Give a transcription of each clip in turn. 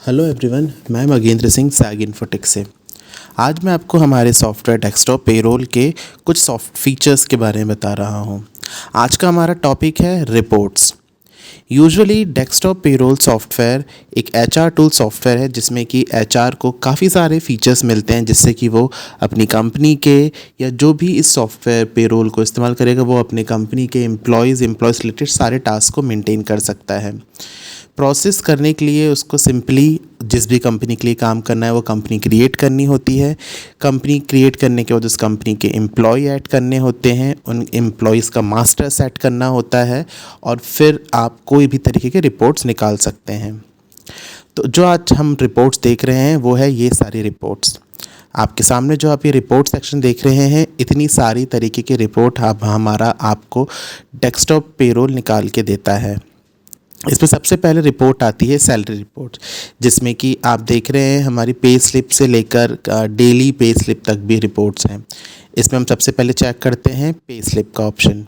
Hello everyone, मैं मगेंद्र सिंह सैग infotech से। आज मैं आपको हमारे सॉफ्टवेयर डेस्कटॉप पेरोल के कुछ सॉफ्ट फीचर्स के बारे में बता रहा हूँ। आज का हमारा टॉपिक है reports. Usually desktop payroll software एक एचआर टूल सॉफ्टवेयर है जिसमें कि एचआर को काफ़ी सारे फीचर्स मिलते हैं जिससे कि वो अपनी कंपनी के या जो भी इस सॉफ्टवेयर पेरोल को इस्तेमाल करेगा वो अपने कंपनी के एम्प्लॉयज़ रिलेटेड सारे टास्क को मेंटेन कर सकता है। प्रोसेस करने के लिए उसको सिंपली जिस भी कंपनी के लिए काम करना है वो कंपनी क्रिएट करनी होती है। कंपनी क्रिएट करने के बाद उस कंपनी के एम्प्लॉय ऐड करने होते हैं, उन एम्प्लॉयज़ का मास्टर सेट करना होता है और फिर आप कोई भी तरीके के रिपोर्ट्स निकाल सकते हैं। तो जो आज हम रिपोर्ट्स देख रहे हैं वो है ये सारी रिपोर्ट्स। आपके सामने जो आप ये रिपोर्ट सेक्शन देख रहे हैं, इतनी सारी तरीके की रिपोर्ट हमारा आपको डेस्कटॉप पेरोल निकाल के देता है। इसमें सबसे पहले रिपोर्ट आती है सैलरी रिपोर्ट, जिसमें कि आप देख रहे हैं हमारी पे स्लिप से लेकर डेली पे स्लिप तक भी रिपोर्ट्स हैं। इसमें हम सबसे पहले चेक करते हैं पे स्लिप का ऑप्शन।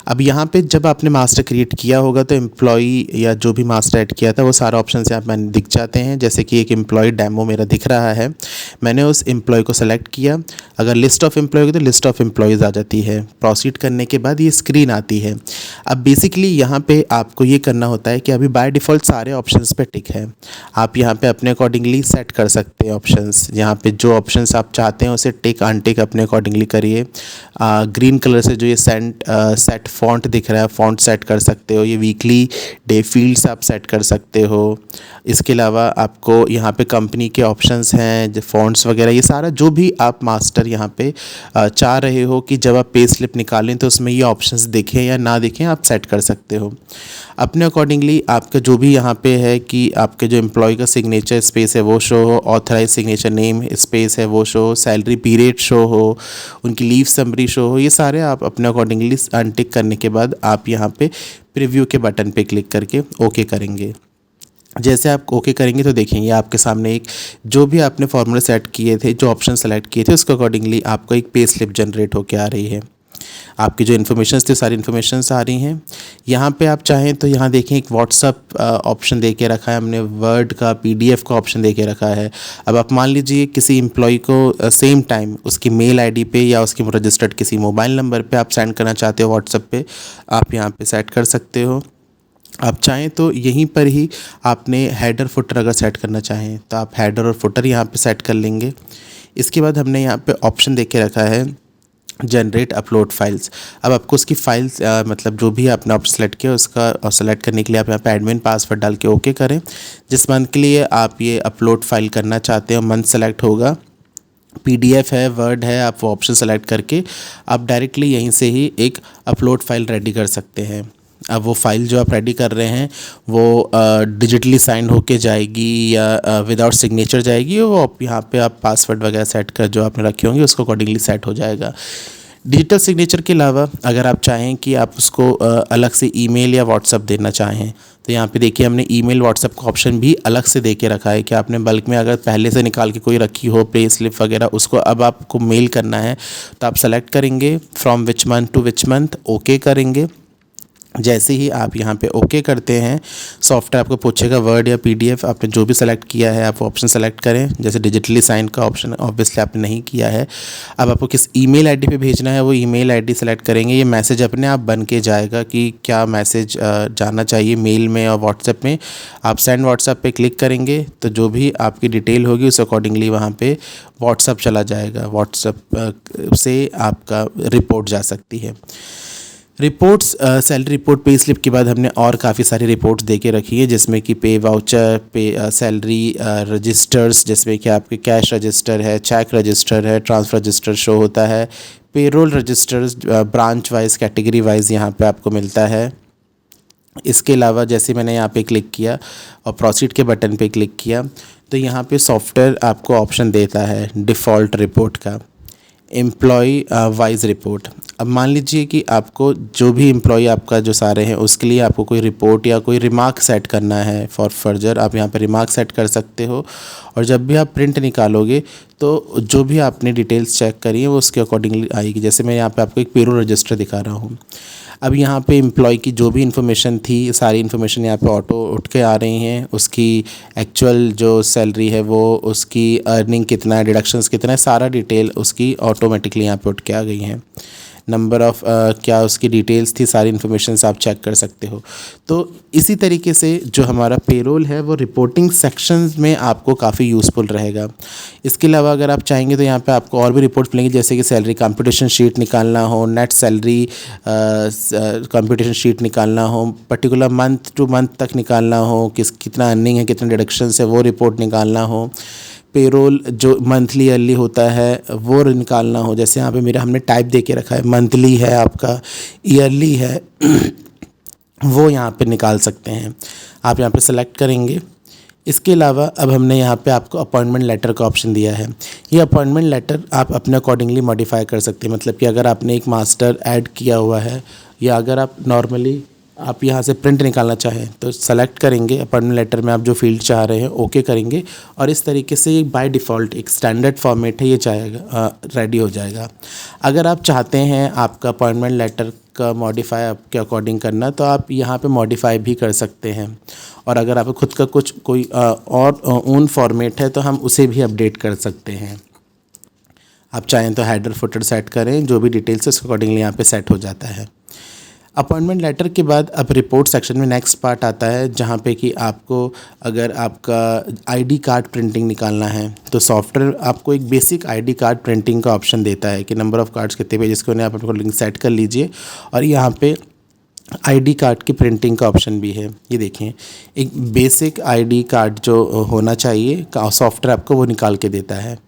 अब यहाँ पे जब आपने मास्टर क्रिएट किया होगा तो एम्प्लॉई या जो भी मास्टर ऐड किया था वो सारे ऑप्शन से आप मैंने दिख जाते हैं। जैसे कि एक एम्प्लॉय डेमो मेरा दिख रहा है, मैंने उस एम्प्लॉय को सेलेक्ट किया। अगर लिस्ट ऑफ एम्प्लॉय होगी तो लिस्ट ऑफ एम्प्लॉयज़ आ जाती है। प्रोसीड करने के बाद ये स्क्रीन आती है। अब बेसिकली यहाँ पे आपको ये करना होता है कि अभी बाय डिफ़ॉल्ट सारे ऑप्शंस पे टिक है। आप यहाँ पे अपने अकॉर्डिंगली सेट कर सकते हैं ऑप्शंस। यहाँ पे जो ऑप्शंस आप चाहते हैं उसे टिक अनटिक अपने अकॉर्डिंगली करिए। ग्रीन कलर से जो ये सेट फ़ॉन्ट दिख रहा है, फ़ॉन्ट सेट कर सकते हो। ये वीकली डे फील्ड्स आप सेट कर सकते हो। इसके अलावा आपको यहाँ पे कंपनी के ऑप्शंस हैं, जो फ़ॉन्ट्स वगैरह, ये सारा जो भी आप मास्टर यहाँ पे चाह रहे हो कि जब आप पे स्लिप निकालें तो उसमें ये ऑप्शंस दिखें या ना दिखें, आप सेट कर सकते हो अपने अकॉर्डिंगली। आपका जो भी यहाँ पे है कि आपके जो एम्प्लॉय का सिग्नेचर स्पेस है वो शो हो, ऑथराइज सिग्नेचर नेम स्पेस है वो शो हो, सैलरी पीरियड शो हो, उनकी लीव समरी शो हो, ये सारे आप अपने अकॉर्डिंगली अनटिक करने के बाद आप यहाँ पे प्रीव्यू के बटन पे क्लिक करके ओके करेंगे। जैसे आप ओके करेंगे तो देखेंगे आपके सामने एक जो भी आपने फॉर्मूला सेट किए थे, जो ऑप्शन सेलेक्ट किए थे, उसके अकॉर्डिंगली आपको एक पे स्लिप जनरेट होकर आ रही है। आपकी जो इन्फॉर्मेशंस थी सारी इन्फॉर्मेशंस आ रही हैं। यहाँ पे आप चाहें तो यहाँ देखें एक व्हाट्सअप ऑप्शन दे के रखा है हमने, वर्ड का पीडीएफ का ऑप्शन दे के रखा है। अब आप मान लीजिए किसी एम्प्लॉय को सेम टाइम उसकी मेल आईडी पे या उसकी रजिस्टर्ड किसी मोबाइल नंबर पे आप सेंड करना चाहते हो व्हाट्सअप पे, आप यहाँ पे सेट कर सकते हो। आप चाहें तो यहीं पर ही आपने हेडर फुटर अगर सेट करना चाहें तो आप हेडर और फुटर यहाँ पे सेट कर लेंगे। इसके बाद हमने यहाँ पे ऑप्शन दे के रखा है जनरेट अपलोड फाइल्स। अब आपको उसकी फाइल्स मतलब जो भी आपने ऑप्शन सेलेक्ट किया उसका सेलेक्ट करने के लिए आप यहाँ पे एडमिन पासवर्ड डाल के ओके करें। जिस मंथ के लिए आप ये अपलोड फाइल करना चाहते हो मंथ सेलेक्ट होगा, पीडीएफ है, वर्ड है, आप वो ऑप्शन सेलेक्ट करके आप डायरेक्टली यहीं से ही एक अपलोड फाइल रेडी कर सकते हैं। अब वो फाइल जो आप रेडी कर रहे हैं वो डिजिटली साइन होके जाएगी या विदाउट सिग्नेचर जाएगी, वो आप यहाँ पे आप पासवर्ड वगैरह सेट कर जो आपने रखे होंगे उसको अकॉर्डिंगली सेट हो जाएगा। डिजिटल सिग्नेचर के अलावा अगर आप चाहें कि आप उसको अलग से ईमेल या व्हाट्सअप देना चाहें तो यहाँ पे देखिए हमने ईमेल व्हाट्सअप का ऑप्शन भी अलग से दे के रखा है कि आपने बल्क में अगर पहले से निकाल के कोई रखी हो पे स्लिप वगैरह, उसको अब आपको मेल करना है तो आप सेलेक्ट करेंगे from which month to which month, okay करेंगे। जैसे ही आप यहाँ पे ओके करते हैं सॉफ्टवेयर आपको पूछेगा वर्ड या पीडीएफ, आपने जो भी सेलेक्ट किया है आप वो ऑप्शन सेलेक्ट करें। जैसे डिजिटली साइन का ऑप्शन ऑब्वियसली आपने नहीं किया है। अब आपको किस ईमेल आईडी पे भेजना है वो ईमेल आईडी सेलेक्ट करेंगे। ये मैसेज अपने आप बन के जाएगा कि क्या मैसेज जाना चाहिए मेल में और व्हाट्सएप में। आप सेंड व्हाट्सएप पे क्लिक करेंगे तो जो भी आपकी डिटेल होगी उस अकॉर्डिंगली वहाँ पे व्हाट्सएप चला जाएगा। व्हाट्सएप से आपका रिपोर्ट जा सकती है। Reports salary report pay slip के बाद हमने और काफ़ी सारी रिपोर्ट्स दे के रखी है जिसमें कि पे वाउचर, पे सैलरी रजिस्टर्स, जिसमें कि आपके कैश रजिस्टर है, चेक रजिस्टर है, ट्रांसफ़र रजिस्टर शो होता है, payroll registers branch wise category wise यहाँ पे आपको मिलता है। इसके अलावा जैसे मैंने यहाँ पे क्लिक किया और प्रोसीड के बटन पे क्लिक किया तो यहाँ पे सॉफ्टवेयर आपको ऑप्शन देता है डिफ़ॉल्ट रिपोर्ट का, एम्प्लॉय वाइज रिपोर्ट। अब मान लीजिए कि आपको जो भी एम्प्लॉय आपका जो सारे हैं उसके लिए आपको कोई रिपोर्ट या कोई रिमार्क सेट करना है फॉर फर्दर, आप यहाँ पे रिमार्क सेट कर सकते हो। और जब भी आप प्रिंट निकालोगे तो जो भी आपने डिटेल्स चेक करी है वो उसके अकॉर्डिंगली आएगी। जैसे मैं यहाँ पे आपको एक पेरोल रजिस्टर दिखा रहा हूँ। अब यहाँ पे एम्प्लॉय की जो भी इन्फॉर्मेशन थी, सारी इन्फॉर्मेशन यहाँ पे ऑटो उठ के आ रही हैं। उसकी एक्चुअल जो सैलरी है वो, उसकी अर्निंग कितना है, डिडक्शंस कितना है, सारा डिटेल उसकी ऑटोमेटिकली यहाँ पे उठ के आ गई हैं। नंबर ऑफ़ क्या उसकी डिटेल्स थी, सारी इन्फॉर्मेशंस आप चेक कर सकते हो। तो इसी तरीके से जो हमारा पेरोल है वो रिपोर्टिंग सेक्शंस में आपको काफ़ी यूज़फुल रहेगा। इसके अलावा अगर आप चाहेंगे तो यहाँ पे आपको और भी रिपोर्ट्स मिलेंगी, जैसे कि सैलरी कंप्यूटेशन शीट निकालना हो, नेट सैलरी कंप्यूटेशन शीट निकालना हो, पर्टिकुलर मंथ टू मंथ तक निकालना हो, कितना अर्निंग है, कितने डिडक्शंस है, वो रिपोर्ट निकालना हो। पेरोल जो मंथली ईयरली होता है वो निकालना हो। जैसे यहाँ पे मेरा हमने टाइप दे के रखा है, मंथली है आपका, ईयरली है वो यहाँ पे निकाल सकते हैं। आप यहाँ पे सेलेक्ट करेंगे। इसके अलावा अब हमने यहाँ पे आपको अपॉइंटमेंट लेटर का ऑप्शन दिया है। ये अपॉइंटमेंट लेटर आप अपने अकॉर्डिंगली मॉडिफाई कर सकते हैं। मतलब कि अगर आपने एक मास्टर ऐड किया हुआ है, या अगर आप नॉर्मली आप यहाँ से प्रिंट निकालना चाहें तो सेलेक्ट करेंगे, अपॉइंटमेंट लेटर में आप जो फील्ड चाह रहे हैं ओके करेंगे, और इस तरीके से ये बाय डिफ़ॉल्ट एक स्टैंडर्ड फॉर्मेट है, ये चाहेगा रेडी हो जाएगा। अगर आप चाहते हैं आपका अपॉइंटमेंट लेटर का मॉडिफाई आपके अकॉर्डिंग करना, तो आप यहाँ पे मॉडिफाई भी कर सकते हैं। और अगर आपको खुद का कुछ कोई और ओन फॉर्मेट है तो हम उसे भी अपडेट कर सकते हैं। आप चाहें तो हेडर फुटर सेट करें, जो भी डिटेल्स है उसके अकॉर्डिंगली यहाँ पे सेट हो जाता है। अपॉइंटमेंट लेटर के बाद अब रिपोर्ट सेक्शन में नेक्स्ट पार्ट आता है, जहाँ पे कि आपको अगर आपका आईडी कार्ड प्रिंटिंग निकालना है तो सॉफ्टवेयर आपको एक बेसिक आईडी कार्ड प्रिंटिंग का ऑप्शन देता है कि नंबर ऑफ़ कार्ड्स कितने पेजेस के होने, आप अपने लिंक सेट कर लीजिए। और यहाँ पे आईडी कार्ड की प्रिंटिंग का ऑप्शन भी है। ये देखें, एक बेसिक आईडी कार्ड जो होना चाहिए सॉफ्टवेयर आपको वो निकाल के देता है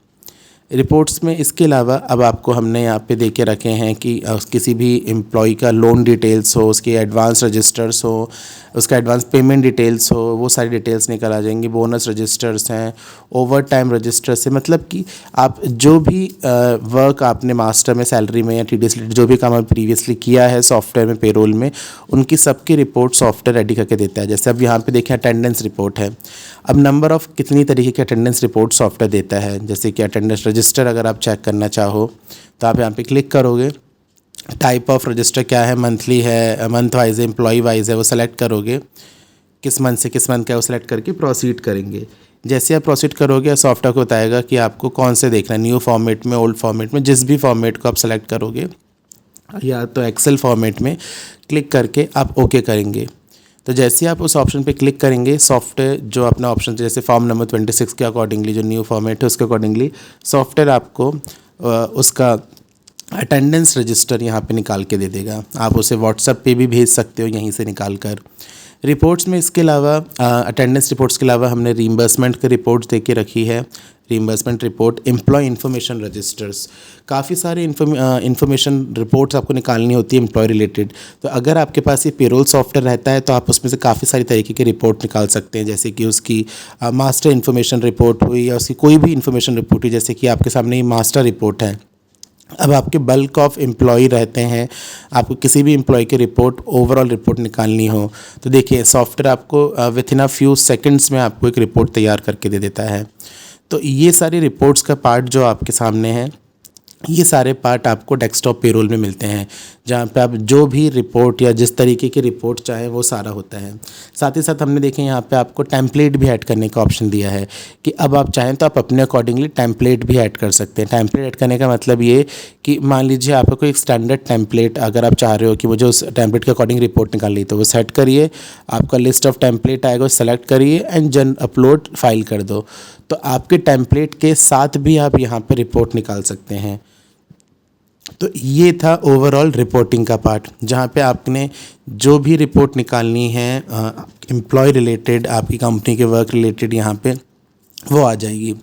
रिपोर्ट्स में। इसके अलावा अब आपको हमने यहाँ पे दे के रखे हैं कि किसी भी एम्प्लॉय का लोन डिटेल्स हो, उसके एडवांस रजिस्टर्स हो, उसका एडवांस पेमेंट डिटेल्स हो, वो सारी डिटेल्स निकल आ जाएंगी। बोनस रजिस्टर्स हैं, ओवर टाइम रजिस्टर्स है। मतलब कि आप जो भी वर्क आपने मास्टर में, सैलरी में या TDS जो भी काम आप प्रीवियसली किया है सॉफ्टवेयर में, पेरोल में, उनकी सबकी रिपोर्ट सॉफ्टवेयर रेडी करके देता है। जैसे अब यहाँ पे देखें अटेंडेंस रिपोर्ट है। अब नंबर ऑफ़ कितनी तरीके की अटेंडेंस रिपोर्ट सॉफ्टवेयर देता है, जैसे कि अटेंडेंस रजिस्टर अगर आप चेक करना चाहो तो आप यहाँ पे क्लिक करोगे। टाइप ऑफ रजिस्टर क्या है, मंथली है, मंथ वाइज है, एम्प्लॉय वाइज है, वो सेलेक्ट करोगे। किस मंथ से किस मंथ का, वो सेलेक्ट करके प्रोसीड करेंगे। जैसे आप प्रोसीड करोगे सॉफ्टवेयर को बताएगा कि आपको कौन से देखना है, न्यू फॉर्मेट में, ओल्ड फॉर्मेट में। जिस भी फॉर्मेट को आप सेलेक्ट करोगे, या तो एक्सेल फॉर्मेट में क्लिक करके आप ओके करेंगे। तो जैसे आप उस ऑप्शन पे क्लिक करेंगे, सॉफ्टवेयर जो अपना ऑप्शन, जैसे फॉर्म नंबर 26 के अकॉर्डिंगली जो न्यू फॉर्मेट है उसके अकॉर्डिंगली सॉफ्टवेयर आपको उसका अटेंडेंस रजिस्टर यहाँ पे निकाल के दे देगा। आप उसे व्हाट्सएप पे भी भेज सकते हो यहीं से निकाल कर। रिपोर्ट्स में इसके अलावा अटेंडेंस रिपोर्ट्स के अलावा हमने रीइंबर्समेंट की रिपोर्ट्स दे के रखी है। Reimbursement report, employee information registers, काफ़ी सारे इन्फॉर्मेशन रिपोर्ट्स आपको निकालनी होती है एम्प्लॉय रिलेटेड। तो अगर आपके पास ये पेरोल सॉफ्टवेयर रहता है तो आप उसमें से काफ़ी सारी तरीके की रिपोर्ट निकाल सकते हैं। जैसे कि उसकी मास्टर इन्फॉर्मेशन रिपोर्ट हुई, या उसकी कोई भी इन्फॉर्मेशन रिपोर्ट हुई। जैसे कि आपके सामने ये मास्टर रिपोर्ट है। अब आपके बल्क ऑफ एम्प्लॉय रहते हैं, आपको किसी भी एम्प्लॉय की रिपोर्ट, ओवरऑल रिपोर्ट निकालनी हो तो देखिए सॉफ्टवेयर आपको with in a few seconds में आपको एक रिपोर्ट तैयार करके दे देता है। तो ये सारी रिपोर्ट्स का पार्ट जो आपके सामने है, ये सारे पार्ट आपको डेस्कटॉप पेरोल में मिलते हैं, जहाँ पे आप जो भी रिपोर्ट या जिस तरीके की रिपोर्ट चाहे वो सारा होता है। साथ ही साथ हमने देखें यहाँ पे आपको टेम्पलेट भी ऐड करने का ऑप्शन दिया है कि अब आप चाहें तो आप अपने अकॉर्डिंगली टेम्पलेट भी ऐड कर सकते हैं। टेम्पलेट ऐड करने का मतलब ये कि मान लीजिए आपको कोई एक स्टैंडर्ड टेम्पलेट अगर आप चाह रहे हो कि मुझे उस टेम्पलेट के अकॉर्डिंग रिपोर्ट निकालनी, तो वो सेट करिए, आपका लिस्ट ऑफ टेम्पलेट आएगा, सेलेक्ट करिए एंड अपलोड फाइल कर दो। तो आपके टेम्पलेट के साथ भी आप यहाँ पर रिपोर्ट निकाल सकते हैं। तो ये था ओवरऑल रिपोर्टिंग का पार्ट, जहाँ पे आपने जो भी रिपोर्ट निकालनी है एम्प्लॉय रिलेटेड, आपकी कंपनी के वर्क रिलेटेड, यहाँ पे वो आ जाएगी।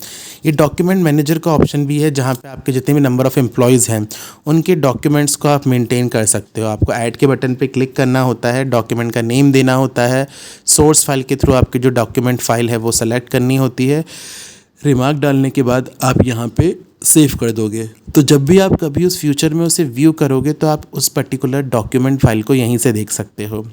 ये डॉक्यूमेंट मैनेजर का ऑप्शन भी है, जहाँ पे आपके जितने भी नंबर ऑफ़ एम्प्लॉयज़ हैं उनके डॉक्यूमेंट्स को आप मेंटेन कर सकते हो। आपको ऐड के बटन पे क्लिक करना होता है, डॉक्यूमेंट का नेम देना होता है, सोर्स फाइल के थ्रू आपकी जो डॉक्यूमेंट फाइल है वो सेलेक्ट करनी होती है। रिमार्क डालने के बाद आप यहाँ पे सेव कर दोगे, तो जब भी आप कभी उस फ्यूचर में उसे व्यू करोगे तो आप उस पर्टिकुलर डॉक्यूमेंट फाइल को यहीं से देख सकते हो।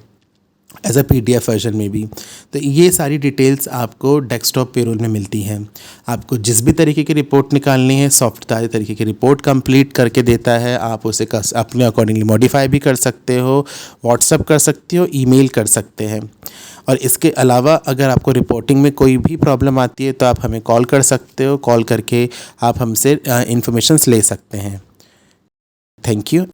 एज अ PDF वर्जन में भी। तो ये सारी डिटेल्स आपको डेस्कटॉप पेरोल में मिलती हैं। आपको जिस भी तरीके की रिपोर्ट निकालनी है, सॉफ्टवेयर तरीके की रिपोर्ट कंप्लीट करके देता है। आप उसे अपने अकॉर्डिंगली मॉडिफाई भी कर सकते हो, व्हाट्सअप कर सकते हो, ईमेल कर सकते हैं। और इसके अलावा अगर आपको रिपोर्टिंग में कोई भी प्रॉब्लम आती है तो आप हमें कॉल कर सकते हो। कॉल करके आप हमसे इन्फॉर्मेशंस ले सकते हैं। Thank you.